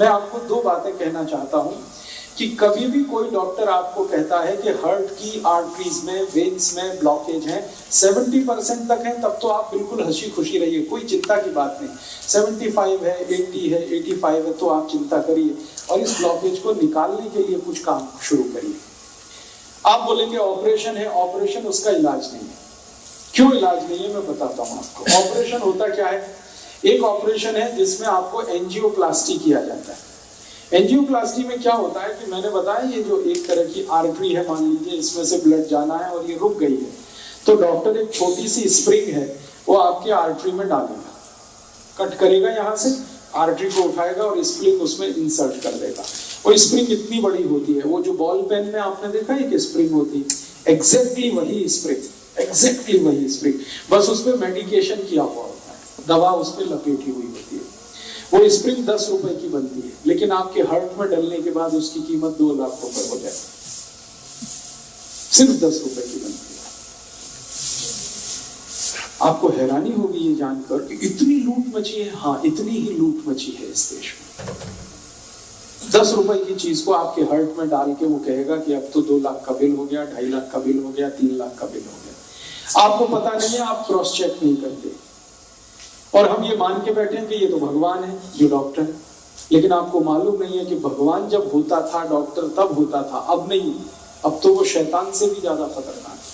मैं आपको दो बातें कहना चाहता हूं कि कभी भी कोई डॉक्टर आपको कहता है कि हार्ट की आर्टरीज में, वेन्स में ब्लॉकेज है, 70% तक है, तब तो आप बिल्कुल हंसी खुशी रहिए, कोई चिंता की बात नहीं। 75 है, 80 है, 85 है, तो आप चिंता करिए और इस ब्लॉकेज को निकालने के लिए कुछ काम शुरू करिए। आप बोलेंगे ऑपरेशन है, ऑपरेशन उसका इलाज नहीं है। क्यों इलाज नहीं है मैं बताता हूं आपको। ऑपरेशन होता क्या है? एक ऑपरेशन है जिसमें आपको एंजियोप्लास्टी किया जाता है। एंजियोप्लास्टी में क्या होता है कि मैंने बताया ये जो एक तरह की आर्टरी है, मान लीजिए इसमें से ब्लड जाना है और ये रुक गई है, तो डॉक्टर एक छोटी सी स्प्रिंग है वो आपके आर्टरी में डालेगा, कट करेगा, यहाँ से आर्टरी को उठाएगा और स्प्रिंग उसमें इंसर्ट कर देगा। वो स्प्रिंग इतनी बड़ी होती है, वो जो बॉल पेन में आपने देखा है कि स्प्रिंग होती है, एग्जैक्टली वही स्प्रिंग, एग्जैक्टली वही स्प्रिंग, बस उसमें मेडिकेशन किया हुआ होता है, दवा उसमें लपेटी हुई होती है। वो स्प्रिंग 10 रुपए की बनती है, लेकिन आपके हार्ट में डलने के बाद उसकी कीमत 2 लाख रुपए हो जाए, सिर्फ 10 रुपए की बनती है। आपको हैरानी होगी ये जानकर कि इतनी लूट मची है। हाँ, इतनी ही लूट मची है इस देश में। 10 रुपए की चीज को आपके हार्ट में डाल के वो कहेगा कि अब तो 2 लाख का बिल हो गया, 2.5 लाख का बिल हो गया, 3 लाख का बिल हो गया। आपको पता नहीं है, आप क्रॉस चेक नहीं करते और हम ये मान के बैठे हैं कि ये तो भगवान है जो डॉक्टर है। लेकिन आपको मालूम नहीं है कि भगवान जब होता था डॉक्टर तब होता था, अब नहीं। अब तो वो शैतान से भी ज्यादा खतरनाक है।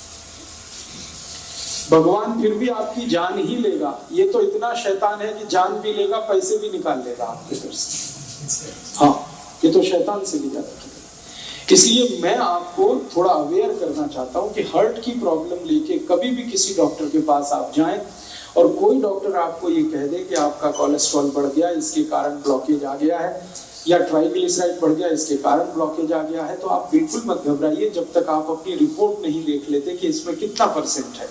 भगवान फिर भी आपकी जान ही लेगा, ये तो इतना शैतान है कि जान भी लेगा, पैसे भी निकाल लेगा आपके घर से। हाँ, ये तो शैतान से भी ज्यादा खतरनाक। इसलिए मैं आपको थोड़ा अवेयर करना चाहता हूं कि हार्ट की प्रॉब्लम लेके कभी भी किसी डॉक्टर के पास आप जाएं और कोई डॉक्टर आपको ये कह दे कि आपका कोलेस्ट्रॉल बढ़ गया, इसके कारण ब्लॉकेज आ गया है, या ट्राइग्लिसराइड बढ़ गया, इसके कारण ब्लॉकेज आ गया है, तो आप बिल्कुल मत घबराइए जब तक आप अपनी रिपोर्ट नहीं देख लेते कि इसमें कितना % है।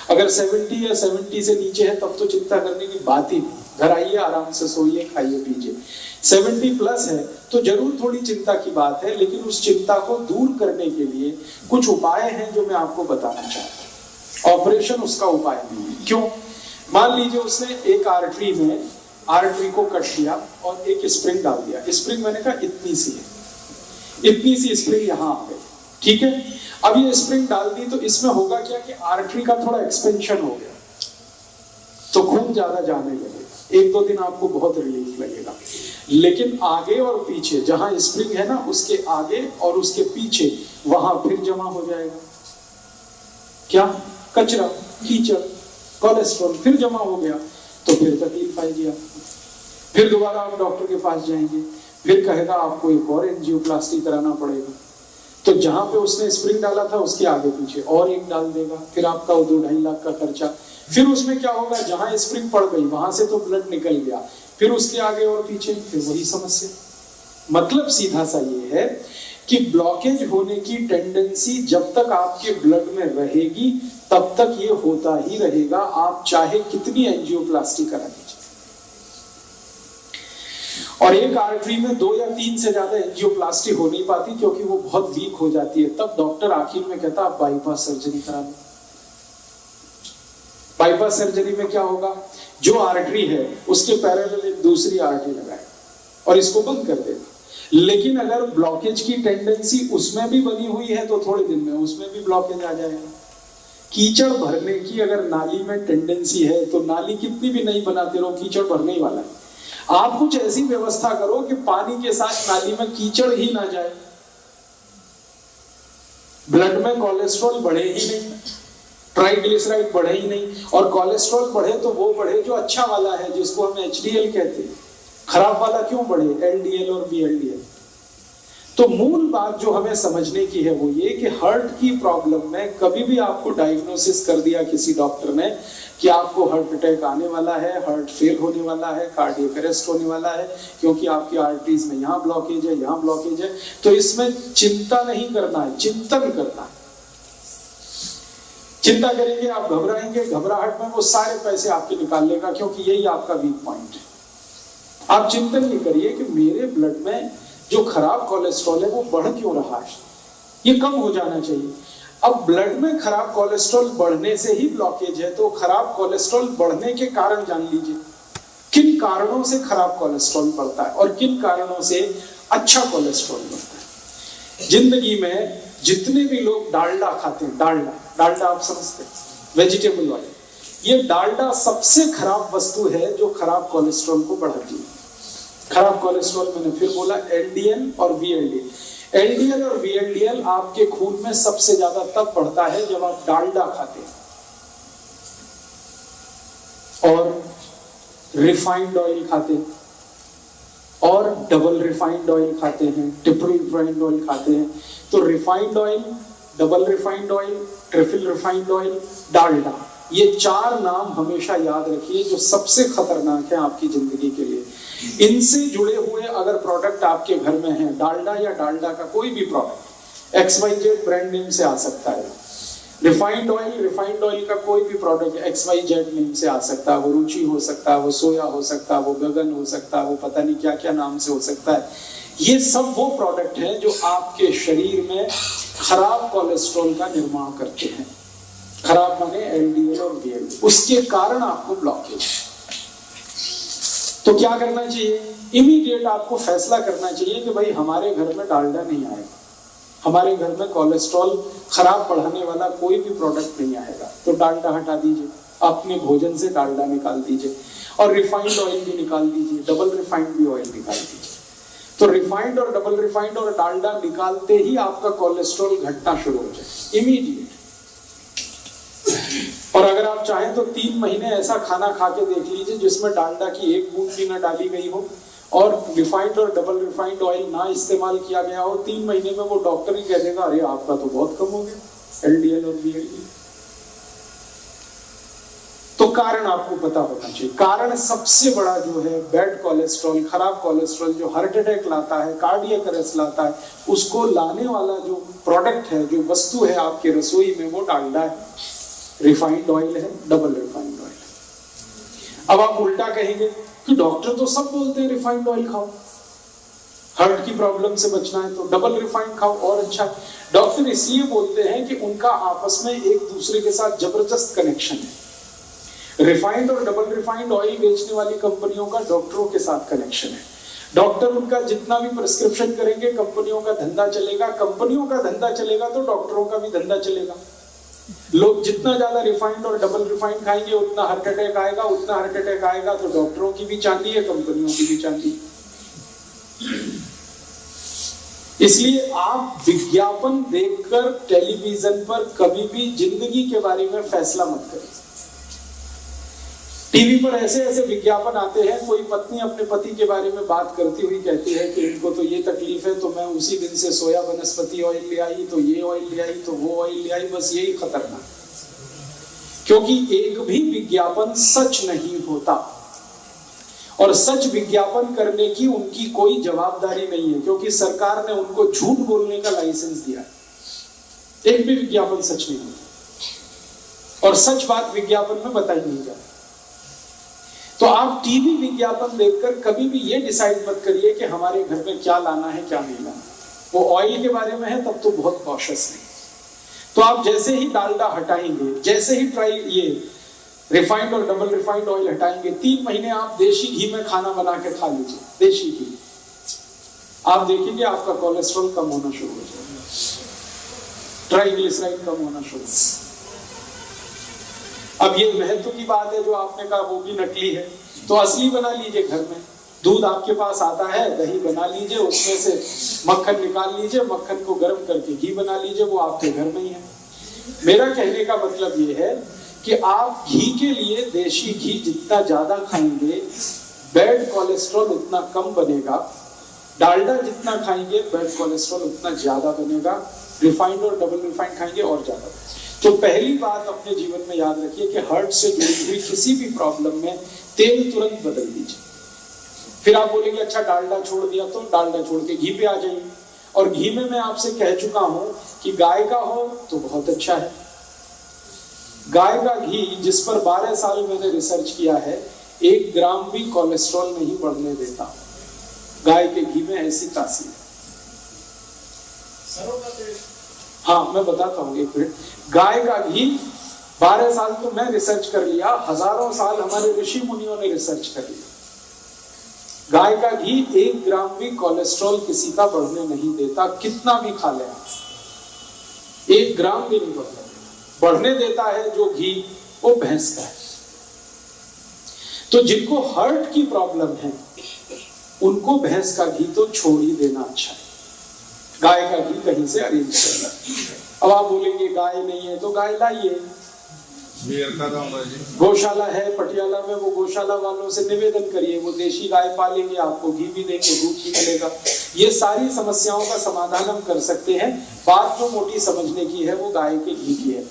अगर 70 या 70 से नीचे है तब तो चिंता करने की बात ही नहीं। घर आइए, आराम से सोइए, खाइए पीजिए। 70+ है तो जरूर थोड़ी चिंता की बात है, लेकिन उस चिंता को दूर करने के लिए कुछ उपाय हैं जो मैं आपको बताना चाहता हूँ। ऑपरेशन उसका उपाय नहीं है। क्यों? मान लीजिए उसने एक आर्टरी को कट किया और एक स्प्रिंग डाल दिया। स्प्रिंग मैंने कहा इतनी सी है, इतनी सी स्प्रिंग यहां आ गई, ठीक है। अब ये स्प्रिंग डाल दी तो इसमें होगा क्या कि आर्टरी का थोड़ा एक्सपेंशन हो गया, तो खून ज्यादा जाने लगेगा। 1-2 दिन आपको बहुत रिलीफ लगेगा, लेकिन आगे और पीछे जहां स्प्रिंग है ना, उसके आगे और उसके पीछे वहां फिर जमा हो जाएगा क्या? कचरा, कीचड़, कोलेस्ट्रॉल फिर जमा हो गया, तो फिर तकलीफ आएगी आपको। फिर दोबारा आप डॉक्टर के पास जाएंगे, फिर कहेगा आपको एक और एंजियोप्लास्टी कराना पड़ेगा। तो जहां पे उसने स्प्रिंग डाला था उसके आगे पीछे और एक डाल देगा, फिर आपका 2-2.5 लाख का खर्चा। फिर उसमें क्या होगा, जहां स्प्रिंग पड़ गई वहां से तो ब्लड निकल गया, फिर उसके आगे और पीछे फिर वही समस्या। मतलब सीधा सा ये है कि ब्लॉकेज होने की टेंडेंसी जब तक आपके ब्लड में रहेगी तब तक ये होता ही रहेगा, आप चाहे कितनी एंजियोप्लास्टी करा लीजिए। और एक आर्टरी में 2 या 3 से ज्यादा एंजियोप्लास्टी हो नहीं पाती क्योंकि वो बहुत वीक हो जाती है। तब डॉक्टर आखिर में कहता आप बाईपास सर्जरी करा लो। बाईपास सर्जरी में क्या होगा, जो आर्टरी है उसके पैरेलल एक दूसरी आर्टरी लगाए और इसको बंद कर देगा। लेकिन अगर ब्लॉकेज की टेंडेंसी उसमें भी बनी हुई है तो थोड़े दिन में उसमें भी ब्लॉकेज आ जाएगा। कीचड़ भरने की अगर नाली में टेंडेंसी है तो नाली कितनी भी नहीं बनाते रहो, कीचड़ भरने ही वाला है। आप कुछ ऐसी व्यवस्था करो कि पानी के साथ नाली में कीचड़ ही ना जाए, ब्लड में कोलेस्ट्रॉल बढ़े ही नहीं, ट्राइग्लिसराइड बढ़े ही नहीं। और कोलेस्ट्रॉल बढ़े तो वो बढ़े जो अच्छा वाला है, जिसको हम HDL कहते हैं। खराब वाला क्यों बढ़े, LDL और VLDL। तो मूल बात जो हमें समझने की है वो ये कि हार्ट की प्रॉब्लम में कभी भी आपको डायग्नोसिस कर दिया किसी डॉक्टर ने कि आपको हार्ट अटैक आने वाला है, हार्ट फेल होने वाला है, कार्डियक अरेस्ट होने वाला है क्योंकि आपकी आर्टरीज में यहाँ ब्लॉकेज है, यहाँ ब्लॉकेज है, तो इसमें चिंता नहीं करना है, चिंतन करना है। चिंता करेंगे आप, घबराएंगे, घबराहट में वो सारे पैसे आपके निकाल लेगा क्योंकि यही आपका वीक पॉइंट है। आप चिंतन ये करिए कि मेरे ब्लड में जो खराब कोलेस्ट्रॉल है वो बढ़ क्यों रहा है, ये कम हो जाना चाहिए। अब ब्लड में खराब कोलेस्ट्रॉल बढ़ने से ही ब्लॉकेज है, तो खराब कोलेस्ट्रॉल बढ़ने के कारण जान लीजिए किन कारणों से खराब कोलेस्ट्रॉल बढ़ता है और किन कारणों से अच्छा कोलेस्ट्रॉल बढ़ता है। जिंदगी में जितने भी लोग डालडा खाते हैं, डालडा आप समझते हैं, वेजिटेबल ऑयल, ये डालडा सबसे खराब वस्तु है जो खराब कोलेस्ट्रॉल को बढ़ाती है। खराब कोलेस्ट्रॉल मैंने फिर बोला एलडीएल और वीएलडीएल। एलडीएल और वीएलडीएल आपके खून में सबसे ज्यादा तब बढ़ता है जब आप डालडा खाते हैं और रिफाइंड ऑयल खाते हैं और डबल रिफाइंड ऑयल खाते हैं, ट्रिपल रिफाइंड ऑयल खाते हैं। तो refined oil, double refined oil, triple refined oil, Dalda, ये 4 नाम हमेशा याद रखिए जो सबसे खतरनाक है आपकी जिंदगी के लिए। इनसे जुड़े हुए अगर प्रोडक्ट आपके घर में है, डालडा या डालडा का कोई भी प्रोडक्ट, XYZ ब्रांड नेम से आ सकता है। रिफाइंड ऑयल का कोई भी प्रोडक्ट XYZ नेम से आ सकता है। वो रुचि हो सकता है, वो सोया हो सकता है, वो गगन हो सकता है, वो पता नहीं क्या क्या नाम से हो सकता है। ये सब वो प्रोडक्ट है जो आपके शरीर में खराब कोलेस्ट्रॉल का निर्माण करते हैं। खराब माने एलडीएल और वीएलडीएल, उसके कारण आपको ब्लॉकेज। तो क्या करना चाहिए? इमीडिएट आपको फैसला करना चाहिए कि भाई हमारे घर में डालडा नहीं आएगा, हमारे घर में कोलेस्ट्रॉल खराब बढ़ाने वाला कोई भी प्रोडक्ट नहीं आएगा। तो डालडा हटा दीजिए, अपने भोजन से डालडा निकाल दीजिए और रिफाइंड ऑयल भी निकाल दीजिए, डबल रिफाइंड भी ऑयल निकाल दीजिए। तो रिफाइंड और डबल रिफाइंड और डालडा निकालते ही आपका कोलेस्ट्रॉल घटना शुरू हो जाए इमीडिएट। और अगर आप चाहें तो 3 महीने ऐसा खाना खा के देख लीजिए जिसमें डालडा की एक बूंद भी ना डाली गई हो और रिफाइंड और डबल रिफाइंड ऑयल ना इस्तेमाल किया गया हो। 3 महीने में वो डॉक्टर ही कह देगा अरे आपका तो बहुत कम हो गया एलडीएल और वीएलडीएल। तो कारण आपको पता होना चाहिए। कारण सबसे बड़ा जो है बैड कोलेस्ट्रॉल, खराब कोलेस्ट्रॉल जो हार्ट अटैक लाता है, कार्डियक अरेस्ट लाता है, उसको लाने वाला जो प्रोडक्ट है, जो वस्तु है आपके रसोई में, वो डालडा है, रिफाइंड ऑयल है, डबल रिफाइंड ऑयल है। अब आप उल्टा कहेंगे कि डॉक्टर तो सब बोलते हैं रिफाइंड ऑयल खाओ, हार्ट की प्रॉब्लम से बचना है तो डबल रिफाइंड खाओ और अच्छा है। डॉक्टर इसलिए बोलते हैं कि उनका आपस में एक दूसरे के साथ जबरदस्त कनेक्शन है। रिफाइंड और डबल रिफाइंड ऑयल बेचने वाली कंपनियों का डॉक्टरों के साथ कनेक्शन है। डॉक्टर उनका जितना भी प्रिस्क्रिप्शन करेंगे कंपनियों का धंधा चलेगा, कंपनियों का धंधा चलेगा तो डॉक्टरों का भी धंधा चलेगा। लोग जितना ज्यादा रिफाइंड और डबल रिफाइंड खाएंगे उतना हार्ट अटैक आएगा, उतना हार्ट अटैक आएगा तो डॉक्टरों की भी चांदी है, कंपनियों की भी चांदी। इसलिए आप विज्ञापन देखकर टेलीविजन पर कभी भी जिंदगी के बारे में फैसला मत करें। टीवी पर ऐसे ऐसे विज्ञापन आते हैं, कोई पत्नी अपने पति के बारे में बात करती हुई कहती है कि इनको तो ये तकलीफ है तो मैं उसी दिन से सोया वनस्पति ऑयल ले आई, तो ये ऑयल ले आई, तो वो ऑयल ले आई। बस यही खतरनाक, क्योंकि एक भी विज्ञापन सच नहीं होता और सच विज्ञापन करने की उनकी कोई जवाबदारी नहीं है, क्योंकि सरकार ने उनको झूठ बोलने का लाइसेंस दिया है। एक भी विज्ञापन सच नहीं होता और सच बात विज्ञापन में बताई नहीं जाती। तो आप टीवी विज्ञापन देखकर कभी भी ये डिसाइड मत करिए कि हमारे घर में क्या लाना है क्या नहीं लाना। वो ऑयल के बारे में है तब तो बहुत कॉशियस है। तो आप जैसे ही डालडा हटाएंगे, जैसे ही ये रिफाइंड और डबल रिफाइंड ऑयल हटाएंगे, 3 महीने आप देशी घी में खाना बना के खा लीजिए, देशी घी, आप देखेंगे आपका कोलेस्ट्रॉल कम होना शुरू हो जाएगा, ट्राइग्लिसराइड कम होना शुरू हो जाएगा। अब ये महत्व की बात है जो आपने कहा वो भी नकली है, तो असली बना लीजिए घर में। दूध आपके पास आता है, दही बना लीजिए, उसमें से मक्खन निकाल लीजिए, मक्खन को गर्म करके घी बना लीजिए, वो आपके घर में ही है। मेरा कहने का मतलब ये है कि आप घी के लिए देशी घी जितना ज्यादा खाएंगे बैड कोलेस्ट्रॉल उतना कम बनेगा, डालडा जितना खाएंगे बैड कोलेस्ट्रॉल उतना ज्यादा बनेगा, रिफाइंड और डबल रिफाइंड खाएंगे और ज्यादा। तो पहली बात अपने जीवन में याद रखिए कि हार्ट से जुड़ी हुई किसी भी प्रॉब्लम में तेल तुरंत बदल दीजिए। फिर आप बोलेंगे अच्छा डालडा छोड़ दिया, तो डालडा छोड़ के घी पे आ जाइए। और घी में मैं आपसे कह चुका हूं कि गाय का हो तो बहुत अच्छा है। गाय का घी जिस पर 12 साल मैंने रिसर्च किया है, 1 ग्राम भी कोलेस्ट्रॉल नहीं बढ़ने देता। गाय के घी में ऐसी तासीर है। हाँ मैं बताता हूँ, एक मिनट। गाय का घी 12 साल तो मैं रिसर्च कर लिया, हजारों साल हमारे ऋषि मुनियों ने रिसर्च कर लिया। गाय का घी 1 ग्राम भी कोलेस्ट्रॉल किसी का बढ़ने नहीं देता, कितना भी खा ले आप, 1 ग्राम भी नहीं बढ़ने देता। बढ़ने देता है जो घी वो भैंस का है। तो जिनको हार्ट की प्रॉब्लम है उनको भैंस का घी तो छोड़ ही देना अच्छा है, गाय का घी कहीं से अरेंज करना। अब आप बोलेंगे गाय नहीं है तो गाय लाइए, गौशाला है पटियाला में, वो गौशाला वालों से निवेदन करिए, वो देशी गाय पालेंगे, आपको घी भी देंगे, दूध भी मिलेगा। ये सारी समस्याओं का समाधान हम कर सकते हैं। बात जो मोटी समझने की है वो गाय के घी की है।